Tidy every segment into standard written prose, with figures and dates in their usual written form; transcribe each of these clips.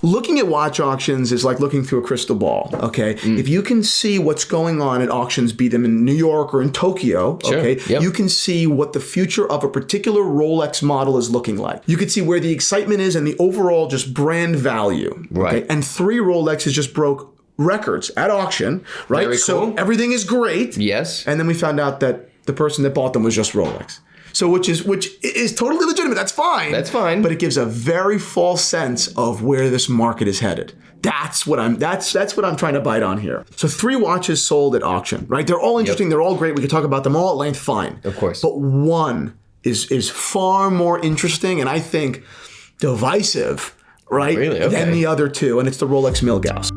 Looking at watch auctions is like looking through a crystal ball, okay? If you can see what's going on at auctions, be them in New York or in Tokyo, okay? You can see what the future of a particular Rolex model is looking like. You can see where the excitement is and the overall just brand value, okay? And 3 Rolexes just broke records at auction, right? Very cool. So everything is great. Yes. And then we found out that the person that bought them was just Rolex. So which is totally legitimate. That's fine. That's fine. But it gives a very false sense of where this market is headed. That's what I'm trying to bite on here. So 3 watches sold at auction, right? They're all interesting. They're all great. We could talk about them all at length. Fine. Of course. But one is far more interesting and I think divisive, right? Really? Okay. Than the other 2, and it's the Rolex Milgauss.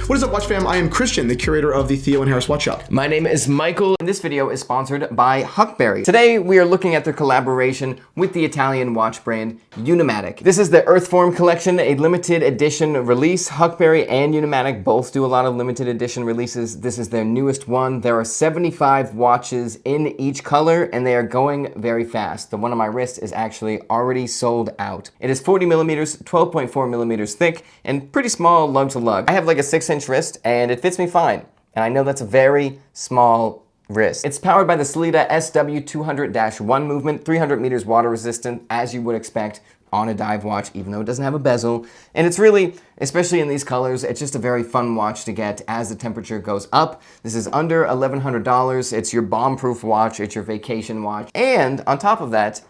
What is up, Watch Fam? I am Christian, the curator of the Theo and Harris Watch Shop. My name is Michael, and this video is sponsored by Huckberry. Today, we are looking at their collaboration with the Italian watch brand Unimatic. This is the Earthform collection, a limited edition release. Huckberry and Unimatic both do a lot of limited edition releases. This is their newest one. There are 75 watches in each color, and they are going very fast. The one on my wrist is actually already sold out. It is 40 millimeters, 12.4 millimeters thick, and pretty small lug to lug. I have like a 6-inch wrist and it fits me fine. And I know that's a very small wrist. It's powered by the Sellita SW200-1 movement, 300 meters water resistant, as you would expect on a dive watch, even though it doesn't have a bezel. And it's really, especially in these colors, it's just a very fun watch to get as the temperature goes up. This is under $1,100. It's your bomb-proof watch. It's your vacation watch. And on top of that,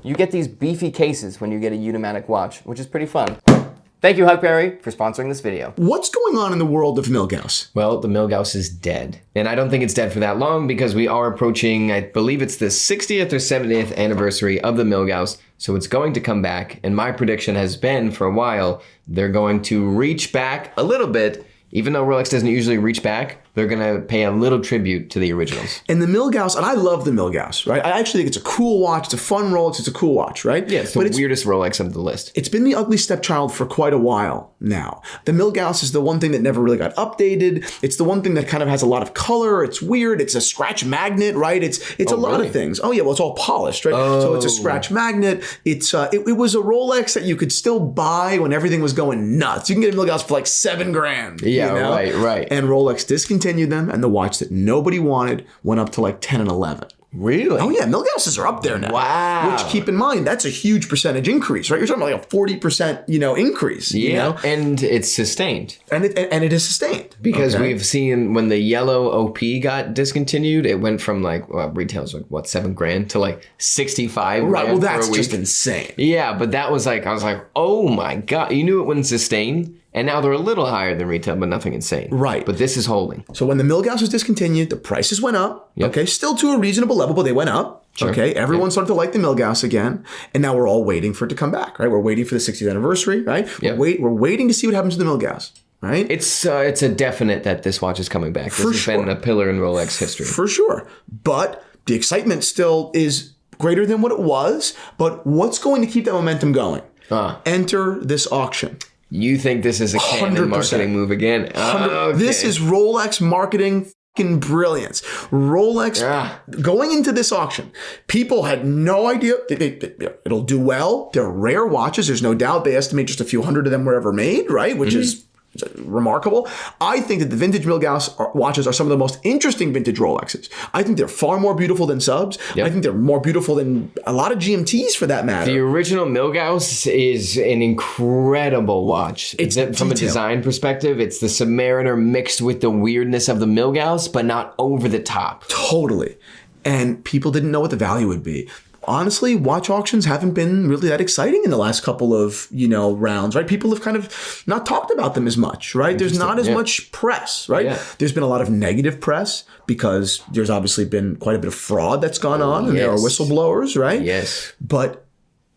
you get these beefy cases when you get a Unimatic watch, which is pretty fun. Thank you, Huckberry, for sponsoring this video. What's going on in the world of Milgauss? Well, the Milgauss is dead. And I don't think it's dead for that long because we are approaching, I believe it's the 60th or 70th anniversary of the Milgauss. So it's going to come back. And my prediction has been for a while, they're going to reach back a little bit. Even though Rolex doesn't usually reach back, they're going to pay a little tribute to the originals. And the Milgauss, and I love the Milgauss, right? I actually think it's a cool watch. It's a fun Rolex. It's a cool watch, right? Yeah, it's the weirdest Rolex of the list. It's been the ugly stepchild for quite a while now. The Milgauss is the one thing that never really got updated. It's the one thing that kind of has a lot of color. It's weird. It's a scratch magnet, right? It's a lot of things. Oh yeah, well it's all polished, right? So it's a scratch magnet. It's it was a Rolex that you could still buy when everything was going nuts. You can get a Milgauss for like $7,000. Yeah, you know? right. And Rolex discontinued them, and the watch that nobody wanted went up to like 10 and 11. Really? Oh yeah, Milgausses are up there now. Wow. Which, keep in mind, that's a huge percentage increase, right? You're talking about like a 40%, increase. Yeah, you know? and it's sustained. And it is sustained. Because we've seen when the yellow OP got discontinued, it went from like, retail's like, what, $7,000 to like 65 Right, well that's for a week. just insane. Yeah, but that was like, I was like, oh my God. You knew it wouldn't sustain. And now they're a little higher than retail, but nothing insane. Right. But this is holding. So when the Milgauss was discontinued, the prices went up. Yep. Okay, still to a reasonable level, but they went up. Sure. Okay, everyone started to like the Milgauss again, and now we're all waiting for it to come back, right? We're waiting for the 60th anniversary, right? Yep. We're waiting to see what happens to the Milgauss, right? It's a definite that this watch is coming back. This has been a pillar in Rolex history. For sure. But the excitement still is greater than what it was. But what's going to keep that momentum going? Enter this auction. You think this is a Canon marketing move again? Okay. This is Rolex marketing fucking brilliance. Rolex going into this auction, people had no idea. It'll do well. They're rare watches. There's no doubt. They estimate just a few hundred of them were ever made, right? Which is remarkable. I think that the vintage Milgauss watches are some of the most interesting vintage Rolexes. I think they're far more beautiful than subs. Yep. I think they're more beautiful than a lot of GMTs for that matter. The original Milgauss is an incredible watch. It's from a design perspective, it's the Submariner mixed with the weirdness of the Milgauss, but not over the top. Totally. And people didn't know what the value would be. Honestly, watch auctions haven't been really that exciting in the last couple of, rounds, right? People have kind of not talked about them as much, right? There's not as much press, right? Yeah. There's been a lot of negative press because there's obviously been quite a bit of fraud that's gone on, and there are whistleblowers, right? Yes. But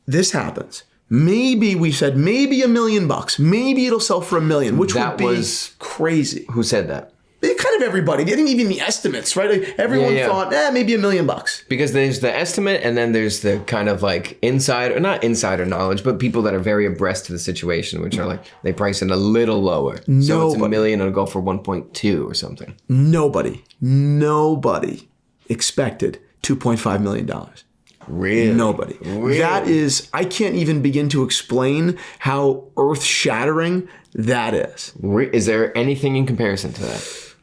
this happens. Maybe we said maybe $1 million. Maybe it'll sell for $1 million, which would be crazy. Who said that? It kind of everybody. They didn't even the estimates, right? Like everyone thought, maybe $1 million. Because there's the estimate, and then there's the kind of like insider, not insider knowledge, but people that are very abreast to the situation, which are like, they price it a little lower. So it's $1 million, it'll go for 1.2 or something. Nobody expected $2.5 million. Really? Nobody. Really? That is, I can't even begin to explain how earth-shattering that is. Is there anything in comparison to that?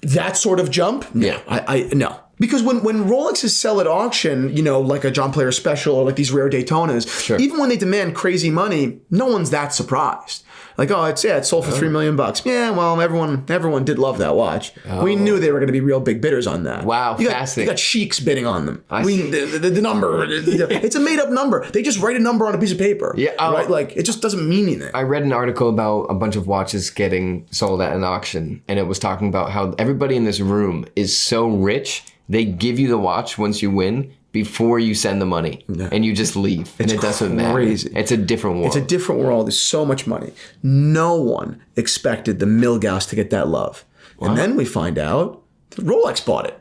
That sort of jump? Yeah. I no. Because when Rolexes sell at auction, like a John Player Special or like these rare Daytonas, even when they demand crazy money, no one's that surprised. Like, it sold for $3 million. Yeah, well, everyone did love that watch. We knew they were going to be real big bidders on that. Wow, fascinating. You got sheiks bidding on them. The number, it's a made up number. They just write a number on a piece of paper. Yeah, right. Like it just doesn't mean anything. I read an article about a bunch of watches getting sold at an auction, and it was talking about how everybody in this room is so rich. They give you the watch once you win before you send the money, and you just leave, and it doesn't matter. It's a different world. It's a different world. There's so much money. No one expected the Milgauss to get that love. Wow. And then we find out that Rolex bought it.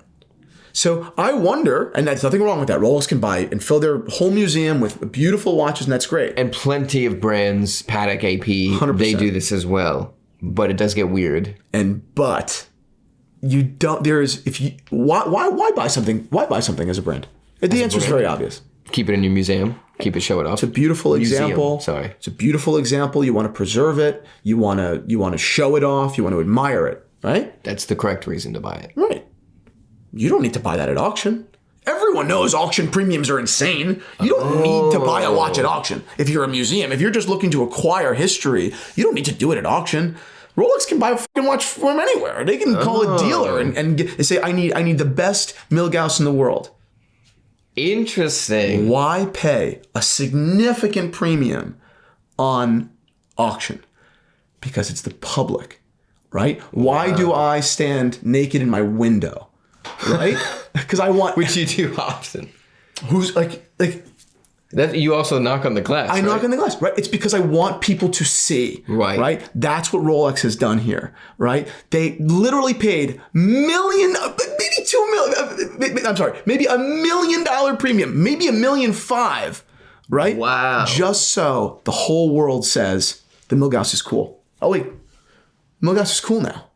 So I wonder, and there's nothing wrong with that. Rolex can buy and fill their whole museum with beautiful watches, and that's great. And plenty of brands, Patek AP, 100%. They do this as well. But it does get weird. But you don't. Why buy something? Why buy something as a brand? The answer is very obvious. Keep it in your museum. Keep it, show it off. It's a beautiful example. Sorry. It's a beautiful example. You want to preserve it. You want to show it off. You want to admire it, right? That's the correct reason to buy it. Right. You don't need to buy that at auction. Everyone knows auction premiums are insane. You don't need to buy a watch at auction if you're a museum. If you're just looking to acquire history, you don't need to do it at auction. Rolex can buy a fucking watch from anywhere. They can call a dealer and say, I need the best Milgauss in the world. Interesting. Why pay a significant premium on auction? Because it's the public, right? Why do I stand naked in my window, right? Because I want... Which you do often. Who's like... That you also knock on the glass. I knock on the glass, right? It's because I want people to see, right? That's what Rolex has done here, right? They literally paid maybe $2 million. I'm sorry, maybe $1 million premium, maybe $1.5 million, right? Wow! Just so the whole world says the Milgauss is cool. Oh wait, Milgauss is cool now.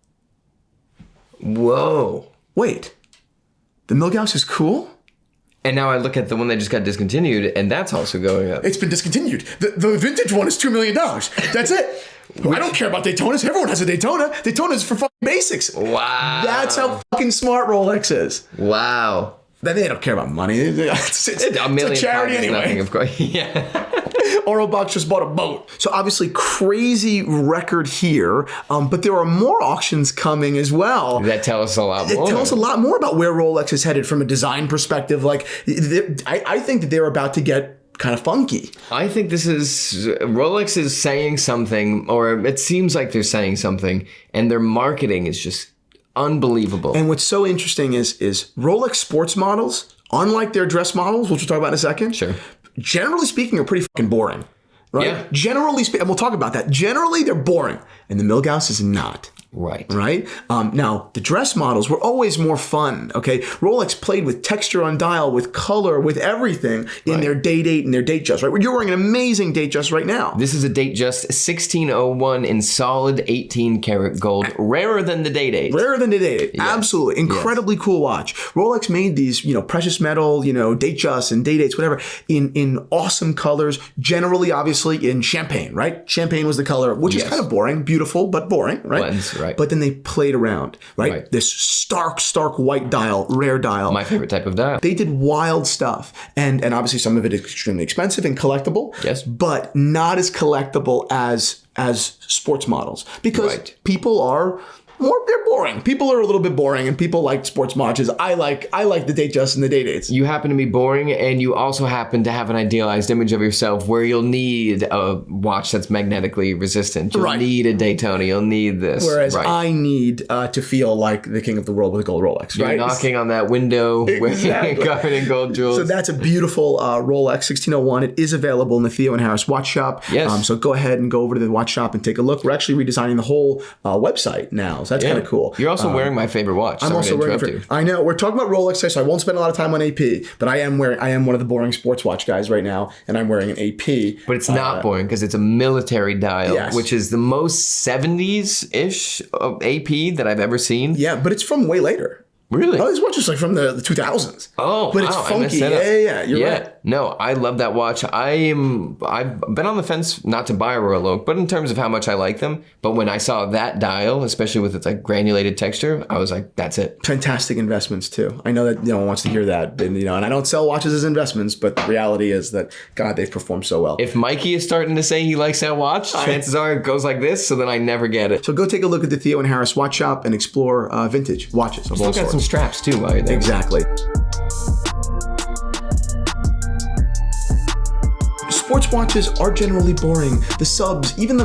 Whoa! Wait, the Milgauss is cool. And now I look at the one that just got discontinued, and that's also going up. It's been discontinued. The vintage one is $2 million. That's it. I don't care about Daytonas. Everyone has a Daytona. Daytona is for fucking basics. Wow. That's how fucking smart Rolex is. Wow. Then they don't care about money. It's a charity anyway. Nothing, of course. Yeah. Orobox just bought a boat. So obviously crazy record here, but there are more auctions coming as well. That tell us a lot more. It tells us a lot more about where Rolex is headed from a design perspective. Like, I think that they're about to get kind of funky. I think Rolex is saying something, or it seems like they're saying something, and their marketing is just unbelievable. And what's so interesting is Rolex sports models, unlike their dress models, which we'll talk about in a second, generally speaking, are pretty fucking boring, right? Yeah. Generally speaking, and we'll talk about that. Generally, they're boring, and the Milgauss is not. Right. Right? Now, the dress models were always more fun, okay? Rolex played with texture on dial, with color, with everything in their Datejust and their Datejust, right? You're wearing an amazing Datejust right now. This is a Datejust 1601 in solid 18 karat gold, rarer than the Datejust. Rarer than the Datejust, yes. Absolutely. Incredibly cool watch. Rolex made these, precious metal, Datejusts and Datedates, whatever, in awesome colors, generally, obviously, in champagne, right? Champagne was the color, which is kind of boring, beautiful, but boring, right? Blends. Right. But then they played around, right? This stark white dial, rare dial. My favorite type of dial. They did wild stuff. And obviously some of it is extremely expensive and collectible. Yes. But not as collectible as sports models. Because people are they're boring. People are a little bit boring, and people like sports watches. I like the Datejust and the Datedates. You happen to be boring, and you also happen to have an idealized image of yourself where you'll need a watch that's magnetically resistant. You'll need a Daytona. You'll need this. Whereas I need to feel like the king of the world with a gold Rolex. You're knocking on that window covered in gold jewels. So that's a beautiful Rolex 1601. It is available in the Theo and Harris watch shop. Yes. So go ahead and go over to the watch shop and take a look. We're actually redesigning the whole website now. So that's kind of cool. You're also wearing my favorite watch. I'm also wearing it. I know we're talking about Rolex, so I won't spend a lot of time on AP. But I am one of the boring sports watch guys right now, and I'm wearing an AP. But it's not boring because it's a military dial, Yes. which is the most 70s-ish of AP that I've ever seen. Yeah, but it's from way later. Really? Oh, this watch is like from the 2000s. Oh, but it's wow, funky. Yeah, you're right. No, I love that watch. I've been on the fence not to buy a Royal Oak, but in terms of how much I like them. But when I saw that dial, especially with its like granulated texture, I was like, that's it. Fantastic investments too. I know that no one wants to hear that, and and I don't sell watches as investments, but the reality is that God, they've performed so well. If Mikey is starting to say he likes that watch, chances are it goes like this, so then I never get it. So go take a look at the Theo and Harris watch shop and explore vintage watches of all Still got sorts. some straps too while you're there. Exactly. Sports watches are generally boring. The subs, even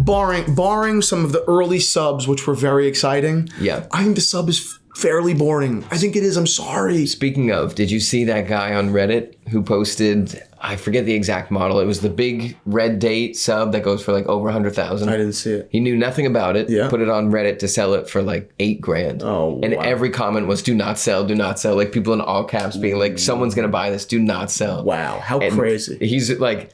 barring some of the early subs, which were very exciting. Yeah. I think the sub is fairly boring. I think it is. I'm sorry. Speaking of, did you see that guy on Reddit who posted, I forget the exact model, it was the big red date sub that goes for like over 100,000. I didn't see it. He knew nothing about it, Yeah. put it on Reddit to sell it for like $8,000. Oh, and wow. every comment was, do not sell, do not sell. Like people in all caps being like, someone's gonna buy this, do not sell. Wow, how And crazy. He's like,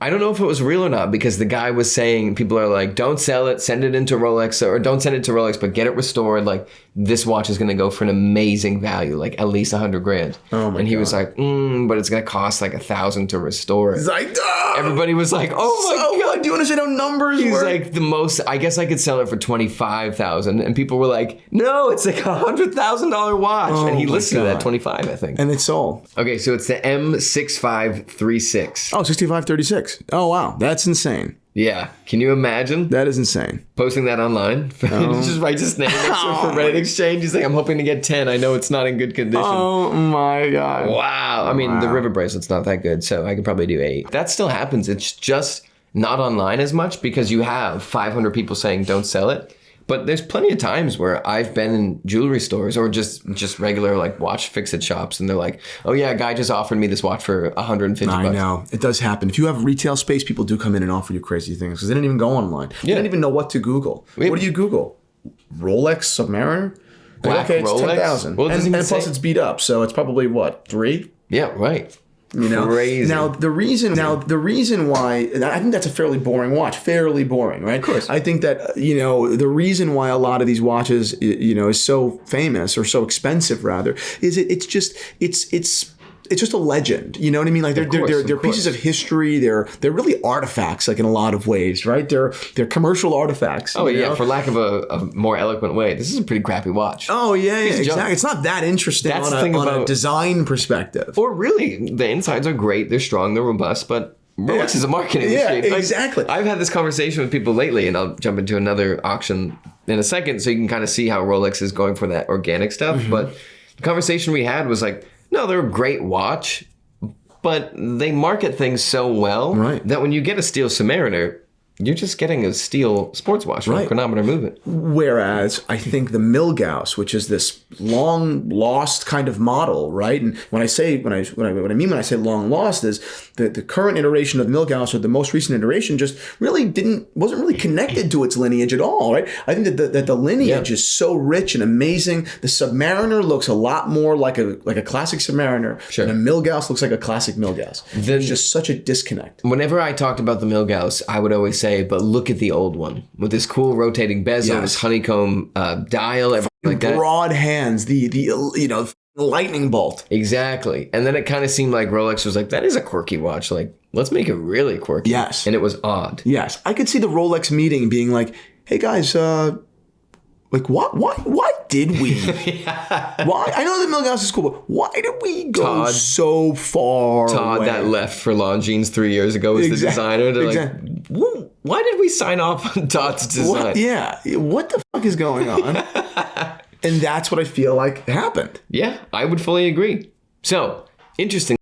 I don't know if it was real or not, because the guy was saying, people are like, don't sell it, send it into Rolex, or don't send it to Rolex, but get it restored. Like, this watch is going to go for an amazing value, like at least $100,000. Oh my And he God. was like, but it's going to cost like $1,000 to restore it. It's like, oh, Everybody was like, oh my God. what? Do you want to say no numbers? He's were? like the most, I guess I could sell it for $25,000. And people were like, no, it's like $100,000 watch. Oh and he my listed it at God. 25, I think. And it's sold. Okay, so it's the M6536. Oh, 6536. Oh, wow. That's insane. Yeah. Can you imagine That is insane. posting that online? Just write his name next to it for Reddit exchange. He's like, I'm hoping to get 10. I know it's not in good condition. Oh my God. Wow. I mean, the river bracelet's not that good, so I could probably do 8. That still happens. It's just not online as much because you have 500 people saying don't sell it. But there's plenty of times where I've been in jewelry stores or just regular like watch fix-it shops, and they're like, "Oh yeah, a guy just offered me this watch for $150." I know. It does happen. If you have retail space, people do come in and offer you crazy things because they didn't even go online. They didn't even know what to Google. What do you Google? Rolex Submariner? Black Okay, it's Rolex? 10,000. Well, it doesn't and even plus say- it's beat up, so it's probably what, 3? Yeah, right. You know, Crazy. Now the reason why, and I think that's a fairly boring watch, fairly boring, right? Of course. I think that the reason why a lot of these watches, is so famous or so expensive rather, is it's just a legend. You know what I mean? Like they're pieces of history. They're really artifacts, like in a lot of ways, right? They're commercial artifacts. Oh you yeah, know? for lack of a more eloquent way, this is a pretty crappy watch. Oh yeah, Piece of exactly. junk. It's not that interesting That's on, the thing a about- design perspective. Or really, the insides are great. They're strong. They're robust, but Rolex is a marketing machine. Like, exactly. I've had this conversation with people lately, and I'll jump into another auction in a second so you can kind of see how Rolex is going for that organic stuff. Mm-hmm. But the conversation we had was like, no, they're a great watch, but they market things so well Right. that when you get a steel Submariner, you're just getting a steel sports watch from Right. Chronometer Movement. Whereas I think the Milgauss, which is this long lost kind of model, right? And what I mean when I say long lost is the current iteration of Milgauss, or the most recent iteration, just really wasn't really connected to its lineage at all, right? I think that the lineage is so rich and amazing. The Submariner looks a lot more like a classic Submariner, Sure. and a Milgauss looks like a classic Milgauss. There's just such a disconnect. Whenever I talked about the Milgauss, I would always say, but look at the old one with this cool rotating bezel, Yes. this honeycomb dial, everything like that. Broad hands, the lightning bolt. Exactly. And then it kind of seemed like Rolex was like, that is a quirky watch. Like, let's make it really quirky. Yes. And it was odd. Yes, I could see the Rolex meeting being like, "Hey guys, like why did we? Why? I know the Milgauss is cool, but why did we go Todd. so far Todd away?" that left for Longines 3 years ago was the designer. They're like, why did we sign off on Todd's design? What? Yeah, what the fuck is going on? And that's what I feel like happened. Yeah, I would fully agree. So, interesting.